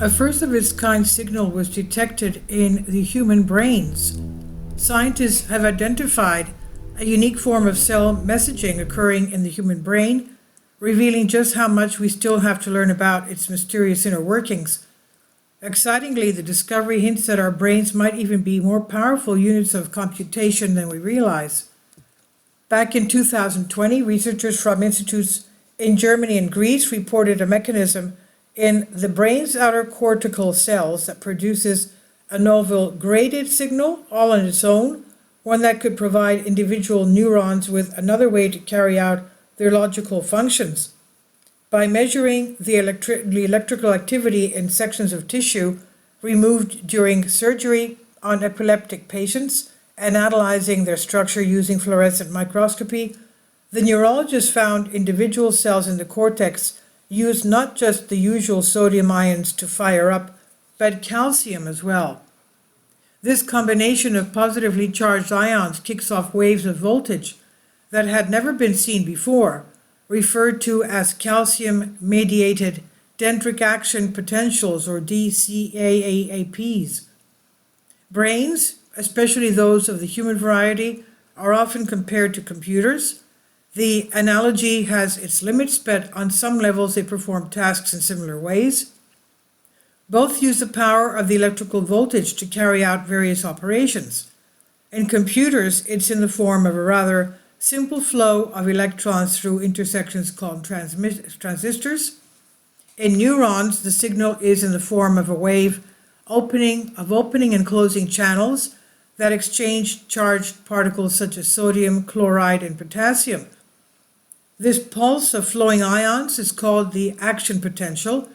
A first of its kind signal was detected in the human brains. Scientists have identified a unique form of cell messaging occurring in the human brain, revealing just how much we still have to learn about its mysterious inner workings. Excitingly, the discovery hints that our brains might even be more powerful units of computation than we realize. Back in 2020, researchers from institutes in Germany and Greece reported a mechanism in the brain's outer cortical cells that produces a novel graded signal all on its own, one that could provide individual neurons with another way to carry out their logical functions. By measuring the electrical activity in sections of tissue removed during surgery on epileptic patients and analyzing their structure using fluorescent microscopy, the neurologists found individual cells in the cortex use not just the usual sodium ions to fire up, but calcium as well. This combination of positively charged ions kicks off waves of voltage that had never been seen before, referred to as calcium-mediated dendritic action potentials, or DCAAPs. Brains, especially those of the human variety, are often compared to computers. The analogy has its limits, but on some levels they perform tasks in similar ways. Both use the power of the electrical voltage to carry out various operations. In computers, it's in the form of a rather simple flow of electrons through intersections called transistors. In neurons, the signal is in the form of a wave opening and closing channels that exchange charged particles such as sodium, chloride, and potassium. This pulse of flowing ions is called the action potential.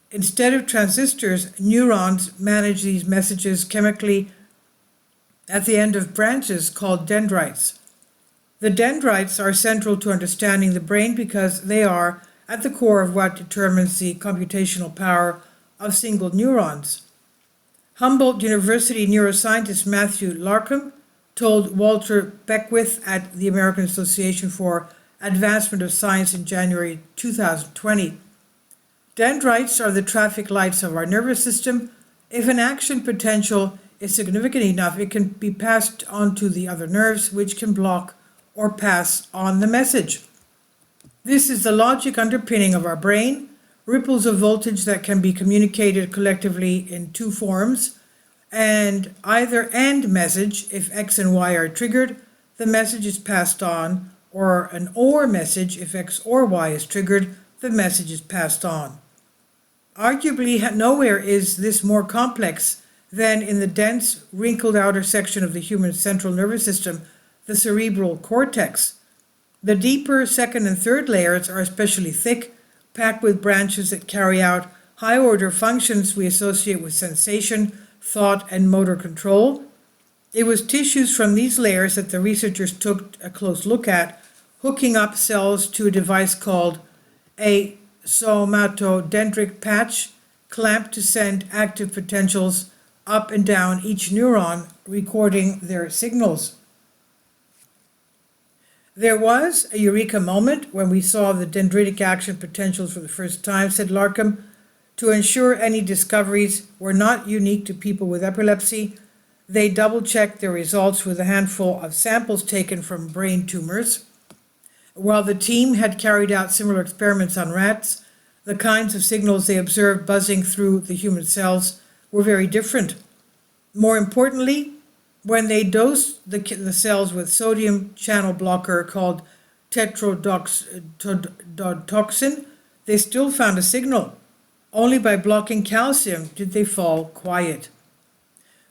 Instead of transistors, neurons manage these messages chemically at the end of branches called dendrites. The dendrites are central to understanding the brain because they are at the core of what determines the computational power of single neurons. Humboldt University neuroscientist Matthew Larcom told Walter Beckwith at the American Association for Advancement of Science in January 2020, "Dendrites are the traffic lights of our nervous system. If an action potential is significant enough, it can be passed on to the other nerves, which can block or pass on the message." This is the logic underpinning of our brain, ripples of voltage that can be communicated collectively in two forms, and either and message. If X and Y are triggered, the message is passed on, or an or message. If X or Y is triggered, the message is passed on. Arguably, nowhere is this more complex than in the dense, wrinkled outer section of the human central nervous system, the cerebral cortex. The deeper second and third layers are especially thick, packed with branches that carry out high-order functions we associate with sensation, thought, and motor control. It was tissues from these layers that the researchers took a close look at, hooking up cells to a device called a somatodendritic patch, clamped to send active potentials up and down each neuron, recording their signals. "There was a eureka moment when we saw the dendritic action potentials for the first time," said Larcom. "To ensure any discoveries were not unique to people with epilepsy, they double-checked their results with a handful of samples taken from brain tumors. While the team had carried out similar experiments on rats, the kinds of signals they observed buzzing through the human cells were very different. More importantly, when they dosed the cells with sodium channel blocker called tetrodotoxin, they still found a signal. Only by blocking calcium did they fall quiet."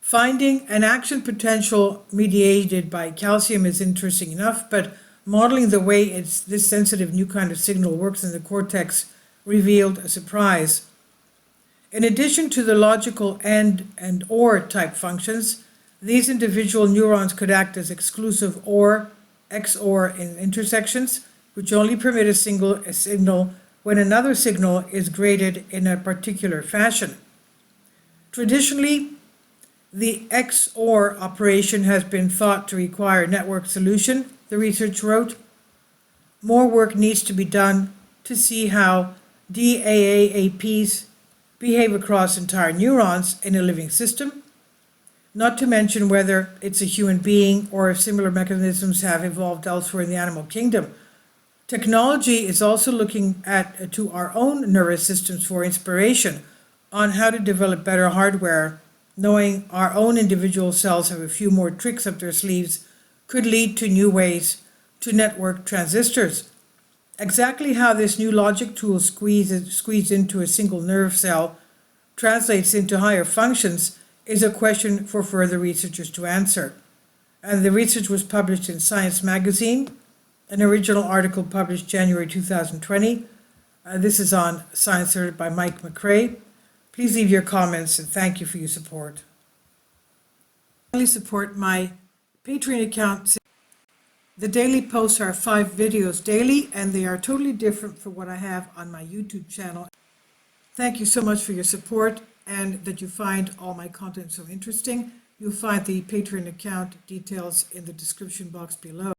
Finding an action potential mediated by calcium is interesting enough, but modeling the way this sensitive new kind of signal works in the cortex revealed a surprise. In addition to the logical and or type functions, these individual neurons could act as exclusive OR, XOR in intersections, which only permit a signal when another signal is graded in a particular fashion. Traditionally, the XOR operation has been thought to require network solution, the research wrote. More work needs to be done to see how DAAPs behave across entire neurons in a living system, not to mention whether it's a human being or if similar mechanisms have evolved elsewhere in the animal kingdom. Technology is also looking to our own nervous systems for inspiration on how to develop better hardware. Knowing our own individual cells have a few more tricks up their sleeves could lead to new ways to network transistors. Exactly how this new logic tool squeezed into a single nerve cell translates into higher functions is a question for further researchers to answer. And the research was published in Science magazine, an original article published January 2020. This is on Science Alert by Mike McRae. Please leave your comments and thank you for your support. Please support my Patreon account. The daily posts are 5 videos daily, and they are totally different from what I have on my YouTube channel. Thank you so much for your support and that you find all my content so interesting. You'll find the Patreon account details in the description box below.